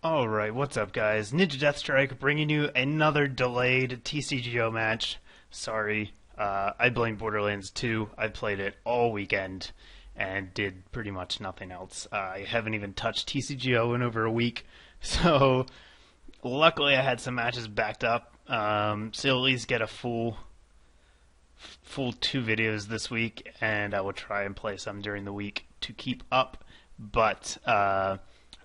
Alright, what's up guys? NinjaDeathStrike bringing you another delayed TCGO match. Sorry, I blame Borderlands 2. I played it all weekend and did pretty much nothing else. I haven't even touched TCGO in over a week, so luckily I had some matches backed up. So you'll at least get a full 2 videos this week, and I will try and play some during the week to keep up. But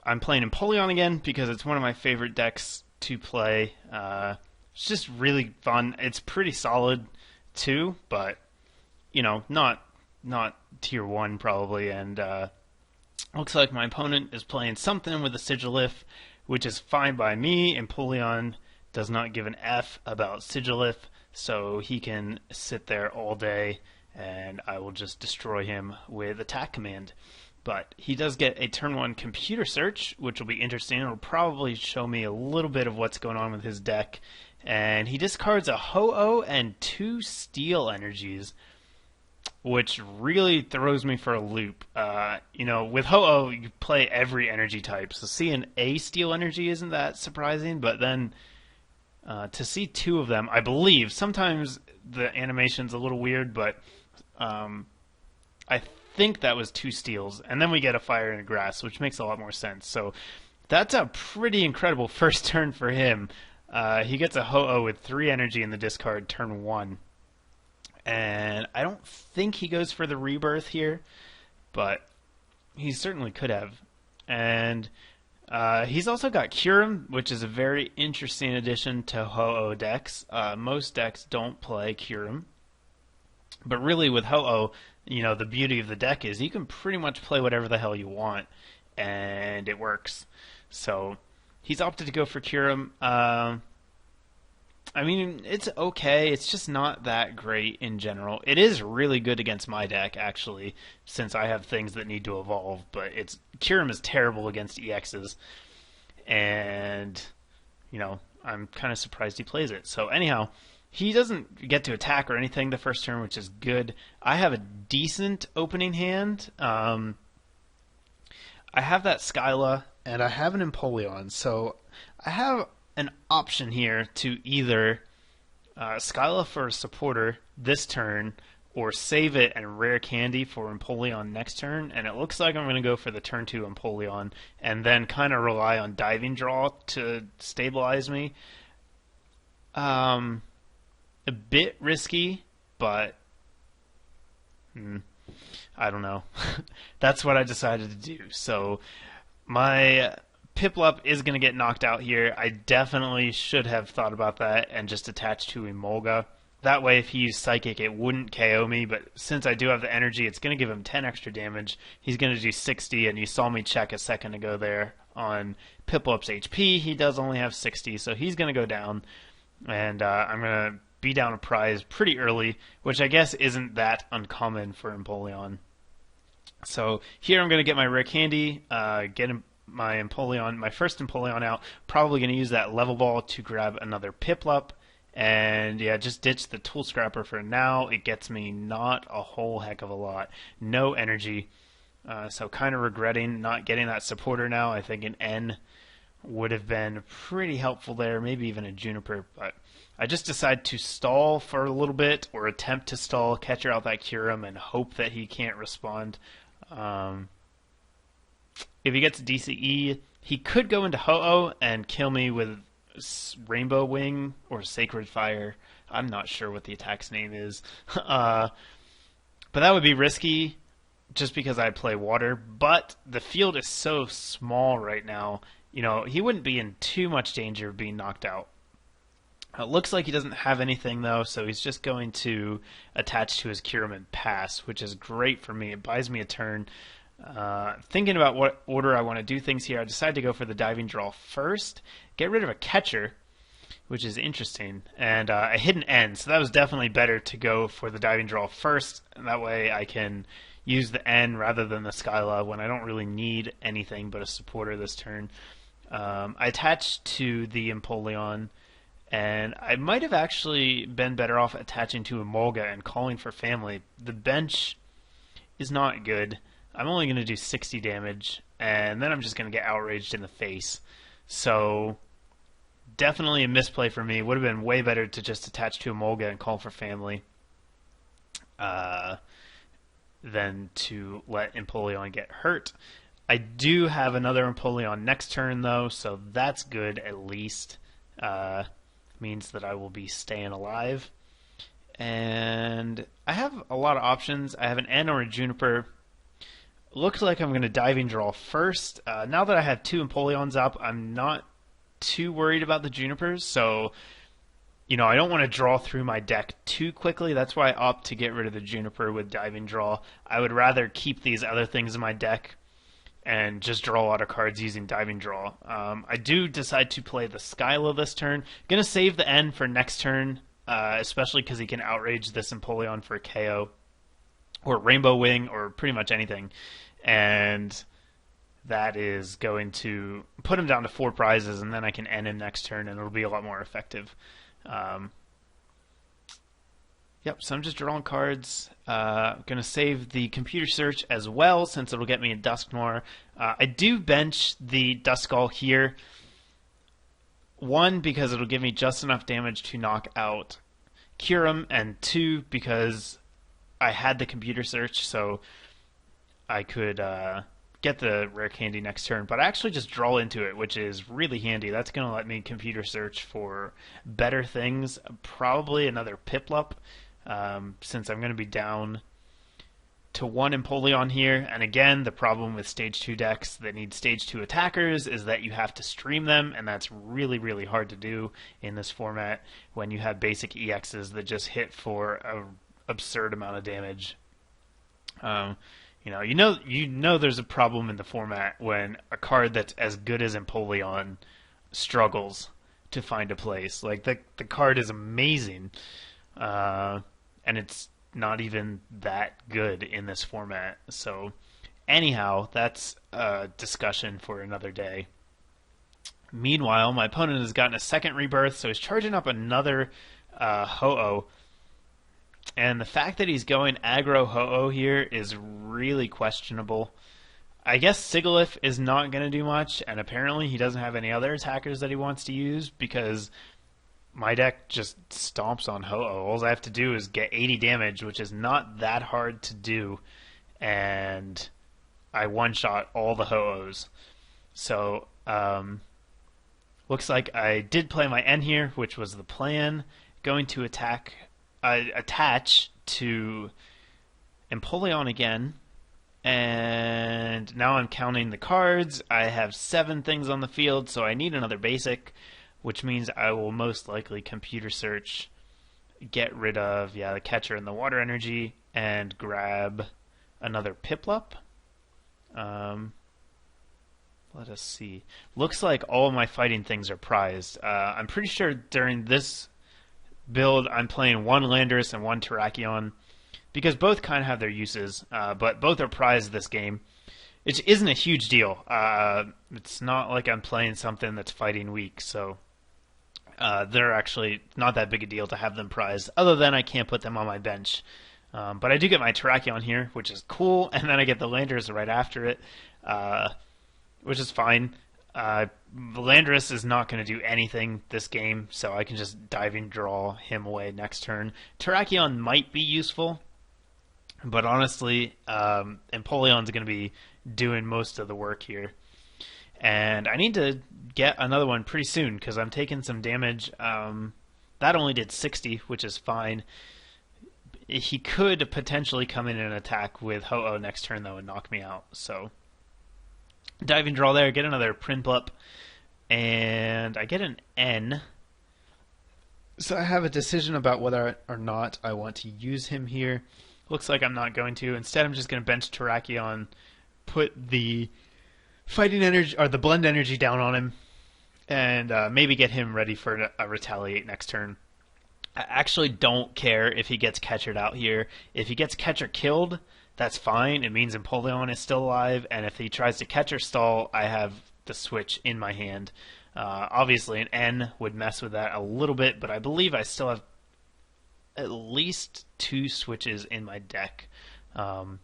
I'm playing Empoleon again because it's one of my favorite decks to play. It's just really fun. It's pretty solid too, but you know, not tier 1 probably. And looks like my opponent is playing something with a Sigilif, which is fine by me. Empoleon does not give an F about Sigilif, so he can sit there all day and I will just destroy him with attack command. But he does get a turn 1 computer search, which will be interesting. It'll probably show me a little bit of what's going on with his deck. And he discards a Ho-Oh and 2 steel energies, which really throws me for a loop. You know, with Ho-Oh, you play every energy type. So seeing a steel energy isn't that surprising, but then to see 2 of them, I believe, sometimes the animation's a little weird, but I think that was 2 steals, and then we get a fire and a grass, which makes a lot more sense. So that's a pretty incredible first turn for him. He gets a Ho-Oh with 3 energy in the discard turn 1, and I don't think he goes for the rebirth here, but he certainly could have. And he's also got Kyurem, which is a very interesting addition to Ho-Oh decks. Most decks don't play Kyurem, but really with Ho-Oh, you know, the beauty of the deck is you can pretty much play whatever the hell you want, and it works. So he's opted to go for Kyurem. I mean, it's okay. It's just not that great in general. It is really good against my deck, actually, since I have things that need to evolve. But Kyurem is terrible against EXs, and you know, I'm kind of surprised he plays it. So anyhow, he doesn't get to attack or anything the first turn, which is good. I have a decent opening hand. I have that Skyla, and I have an Empoleon. So I have an option here to either Skyla for a supporter this turn, or save it and rare candy for Empoleon next turn. And it looks like I'm going to go for the turn 2 Empoleon, and then kind of rely on diving draw to stabilize me. A bit risky, but I don't know. That's what I decided to do. So my Piplup is going to get knocked out here. I definitely should have thought about that and just attached to Emolga. That way, if he used Psychic, it wouldn't KO me, but since I do have the energy, it's going to give him 10 extra damage. He's going to do 60, and you saw me check a second ago there on Piplup's HP. He does only have 60, so he's going to go down, and I'm going to be down a prize pretty early, which I guess isn't that uncommon for Empoleon. So here I'm going to get my rare candy, get my Empoleon, my first Empoleon out. Probably going to use that level ball to grab another Piplup, and yeah, just ditch the Tool Scrapper for now. It gets me not a whole heck of a lot. No energy, so kind of regretting not getting that supporter now. I think an N would have been pretty helpful there, maybe even a Juniper, but I just decide to stall for a little bit, or attempt to stall, catcher out that Kyurem, and hope that he can't respond. If he gets DCE, he could go into Ho-Oh and kill me with Rainbow Wing or Sacred Fire. I'm not sure what the attack's name is. But that would be risky just because I play water. But the field is so small right now, you know, he wouldn't be in too much danger of being knocked out. It looks like he doesn't have anything, though, so he's just going to attach to his Kyurem and pass, which is great for me. It buys me a turn. Thinking about what order I want to do things here, I decided to go for the diving draw first, get rid of a catcher, which is interesting, and I hit an N, so that was definitely better to go for the diving draw first, and that way I can use the N rather than the Skyla when I don't really need anything but a supporter this turn. I attached to the Empoleon, and I might have actually been better off attaching to Emolga and calling for family. The bench is not good. I'm only going to do 60 damage, and then I'm just going to get outraged in the face. So definitely a misplay for me. Would have been way better to just attach to Emolga and call for family than to let Empoleon get hurt. I do have another Empoleon next turn, though, so that's good at least. Means that I will be staying alive. And I have a lot of options. I have an N or a Juniper. Looks like I'm going to Diving Draw first. Now that I have two Empoleons up, I'm not too worried about the Junipers, so I don't want to draw through my deck too quickly. That's why I opt to get rid of the Juniper with Diving Draw. I would rather keep these other things in my deck and just draw a lot of cards using Diving Draw. I do decide to play the Skyla this turn. Going to save the N for next turn, especially because he can outrage this Empoleon for KO, or Rainbow Wing, or pretty much anything. And that is going to put him down to 4 prizes, and then I can end him next turn, and it'll be a lot more effective. Yep, so I'm just drawing cards. I'm going to save the computer search as well, since it'll get me a Dusknoir. I do bench the Duskull here. 1, because it'll give me just enough damage to knock out Kyurem, and 2, because I had the computer search, so I could get the rare candy next turn, but I actually just draw into it, which is really handy. That's going to let me computer search for better things, probably another Piplup, since I'm going to be down to 1 Empoleon here. And again, the problem with Stage 2 decks that need Stage 2 attackers is that you have to stream them, and that's really, really hard to do in this format when you have basic EXs that just hit for an absurd amount of damage. You know there's a problem in the format when a card that's as good as Empoleon struggles to find a place. Like, the card is amazing, and it's not even that good in this format. So anyhow, that's a discussion for another day. Meanwhile, my opponent has gotten a second rebirth, so he's charging up another Ho-Oh. And the fact that he's going aggro Ho-Oh here is really questionable. I guess Sigilyph is not going to do much, and apparently he doesn't have any other attackers that he wants to use, because my deck just stomps on Ho-Oh. All I have to do is get 80 damage, which is not that hard to do, and I one-shot all the Ho-Ohs. So, looks like I did play my N here, which was the plan. Going to attach to Empoleon again, and now I'm counting the cards. I have 7 things on the field, so I need another basic, which means I will most likely computer search, get rid of the catcher and the water energy, and grab another Piplup. Let us see. Looks like all of my fighting things are prized. I'm pretty sure during this build I'm playing 1 Landorus and 1 Terrakion, because both kind of have their uses, but both are prized this game. It isn't a huge deal. It's not like I'm playing something that's fighting weak, so they're actually not that big a deal to have them prized, other than I can't put them on my bench. But I do get my Terrakion here, which is cool, and then I get the Landorus right after it, which is fine. Landorus is not going to do anything this game, so I can just Diving Draw him away next turn. Terrakion might be useful, but honestly, Empoleon's going to be doing most of the work here. And I need to get another one pretty soon, because I'm taking some damage. That only did 60, which is fine. He could potentially come in and attack with Ho-Oh next turn, though, and knock me out. So, Diving Draw there, get another Prinplup, and I get an N. So I have a decision about whether or not I want to use him here. Looks like I'm not going to. Instead, I'm just going to bench Terrakion, put the fighting energy or the blend energy down on him, and maybe get him ready for a retaliate next turn. I actually don't care if he gets catchered out here. If he gets catcher killed, that's fine. It means Empoleon is still alive, and if he tries to catcher stall, I have the switch in my hand. Obviously, an N would mess with that a little bit, but I believe I still have at least 2 switches in my deck. And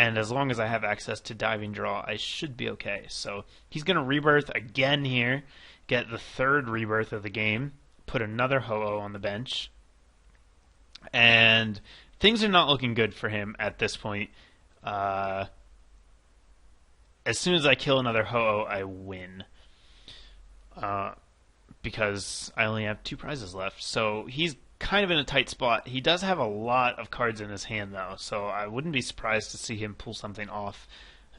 and as long as I have access to diving draw, I should be okay. So he's going to rebirth again here, get the third rebirth of the game, put another Ho-Oh on the bench, and things are not looking good for him at this point. As soon as I kill another Ho-Oh, I win. Because I only have 2 prizes left. So he's kind of in a tight spot. He does have a lot of cards in his hand, though, so I wouldn't be surprised to see him pull something off.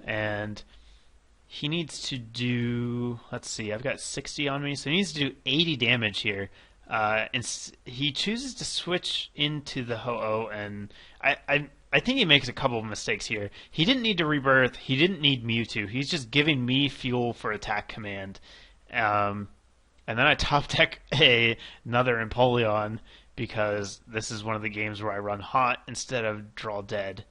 And he needs to do... Let's see, I've got 60 on me, so he needs to do 80 damage here. And he chooses to switch into the Ho-Oh, and I think he makes a couple of mistakes here. He didn't need to rebirth. He didn't need Mewtwo. He's just giving me fuel for attack command. And then I top deck another Empoleon because this is one of the games where I run hot instead of draw dead.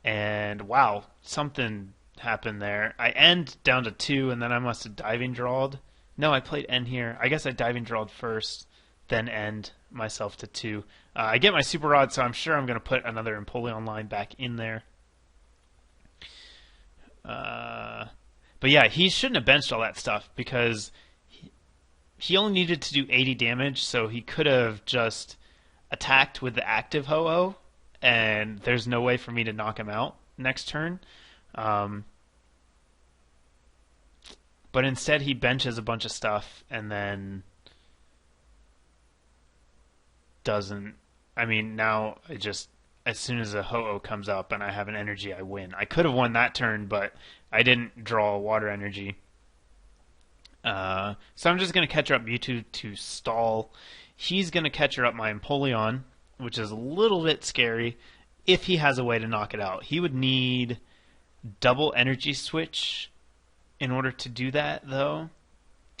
And wow, something happened there. I end down to 2, and then I must have diving drawed. No, I played end here. I guess I diving drawed first, then end myself to 2. I get my Super Rod, so I'm sure I'm going to put another Empoleon line back in there. But yeah, he shouldn't have benched all that stuff because he only needed to do 80 damage, so he could have just attacked with the active Ho-Oh, and there's no way for me to knock him out next turn. But instead he benches a bunch of stuff and then doesn't... I mean, now I just... As soon as a Ho-Oh comes up and I have an energy, I win. I could have won that turn, but I didn't draw water energy. So I'm just going to catch up Mewtwo to stall. He's going to catch up my Empoleon, which is a little bit scary if he has a way to knock it out. He would need double energy switch in order to do that, though.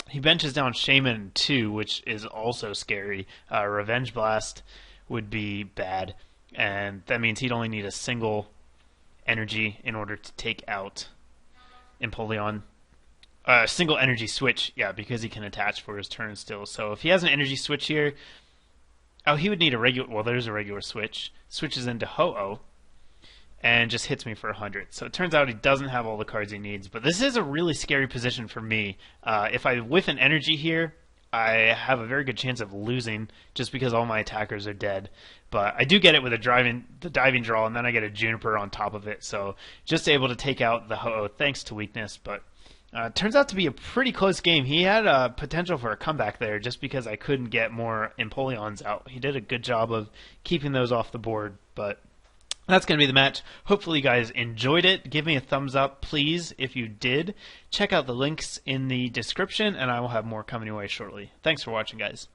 He benches down Shaman too, which is also scary. Revenge Blast would be bad, and that means he'd only need a single energy in order to take out Empoleon. Single energy switch, yeah, because he can attach for his turn still. So if he has an energy switch here, oh, he would need a regular. Well, there's a regular switch. Switches into Ho-Oh, and just hits me for 100. So it turns out he doesn't have all the cards he needs. But this is a really scary position for me. If I whiff an energy here, I have a very good chance of losing just because all my attackers are dead. But I do get it with the diving draw, and then I get a Juniper on top of it. So just able to take out the Ho-Oh thanks to weakness, but. Turns out to be a pretty close game. He had potential for a comeback there just because I couldn't get more Empoleons out. He did a good job of keeping those off the board, but that's going to be the match. Hopefully you guys enjoyed it. Give me a thumbs up, please, if you did. Check out the links in the description, and I will have more coming your way shortly. Thanks for watching, guys.